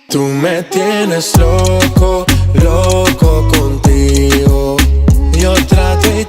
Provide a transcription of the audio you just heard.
Tú me tienes loco, loco contigo. Yo trato y